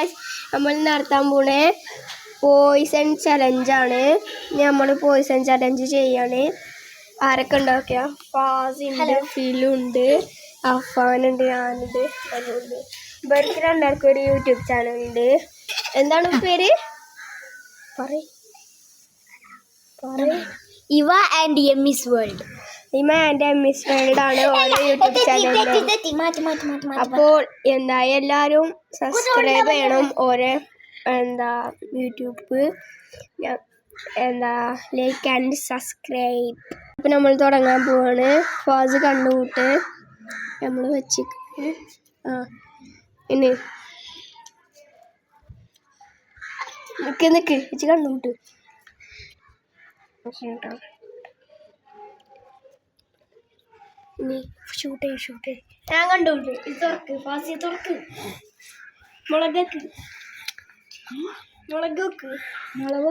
Guys നമ്മൾ നടത്താൻ പോണേ പോയിസൺ ചലഞ്ചാണ്. നമ്മൾ പോയിസൺ ചലഞ്ച് ചെയ്യാണ്. ആരൊക്കെ ഉണ്ടാക്കിയ ഫാസിണ്ട്, ഫിലുണ്ട്, അഫാനുണ്ട്, ഞാനുണ്ട്, അതുണ്ട്. ഇവർക്ക് രണ്ടാൾക്കും ഒരു യൂട്യൂബ് ചാനലുണ്ട്. എന്താണ് പേര്? ഇവ ആൻഡ് എമ്മിസ് വേൾഡ്. ഇമ ആൻഡ് എമ്മിസ് വേൾഡ് ആണ് ഓരോ യൂട്യൂബ് ചാനൽ. അപ്പോൾ എല്ലാവരും സബ്സ്ക്രൈബ് ചെയ്യണം. ഓരോ യൂട്യൂബ് ലൈക്ക് ആൻഡ് സബ്സ്ക്രൈബ്. അപ്പം നമ്മൾ തുടങ്ങാൻ പോവാണ്. ഫാസ് കണ്ടുകൂട്ട് നമ്മൾ വെച്ച് ഇനി നിക്ക് വെച്ച് കണ്ടുകൂട്ട്. ഷൂട്ട് ഞാൻ കണ്ടുകൂട്ട്. ഇത് തുറക്ക് ഫാസി, തുറക്ക്. മുളക് വെക്കാനോ? മുളക്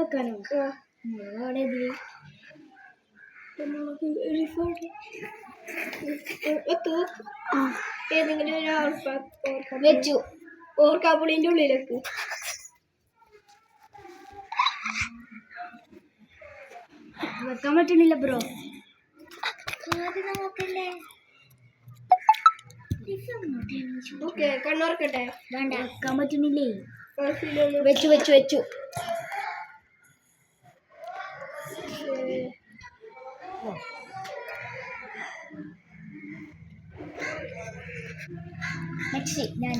അവിടെ ഏതെങ്കിലും ഒരു വെച്ചു ഓർക്കാപ്പുളിന്റെ ഉള്ളിലേക്ക്. വെക്കാൻ പറ്റുന്നില്ല ബ്രോ. ഓക്കെ കണ്ണോർക്കട്ടെ. വേണ്ട, വെക്കാൻ പറ്റുന്നില്ലേ. വെച്ചു ഞാൻ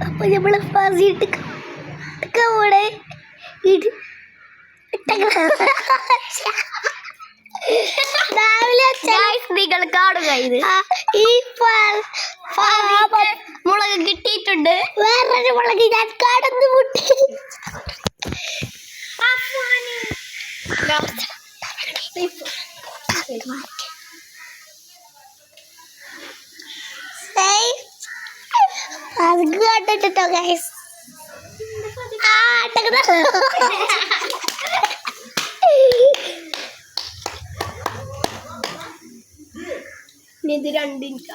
അപ്പൊ നമ്മള് ഫാസിയുടെ നിങ്ങൾ കാണുക. ഇത് ഈ മുളക് കിട്ടിയിട്ടുണ്ട്. വേറൊരു മുളക് ഞാൻ കടന്നു മുട്ടി. കണ്ടിട്ടോ ഗൈസ്. ഇത് രണ്ടിനിക്ക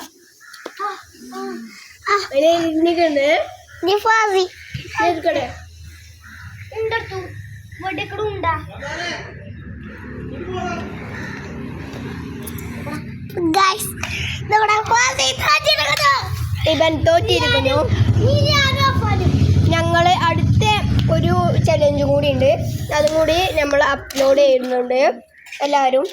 ഇവൻ തോറ്റിരിക്കുന്നു. ഞങ്ങള് അടുത്ത ഒരു ചലഞ്ചും കൂടി ഉണ്ട്. അതും കൂടി നമ്മൾ അപ്ലോഡ് ചെയ്യുന്നുണ്ട്. എല്ലാവരും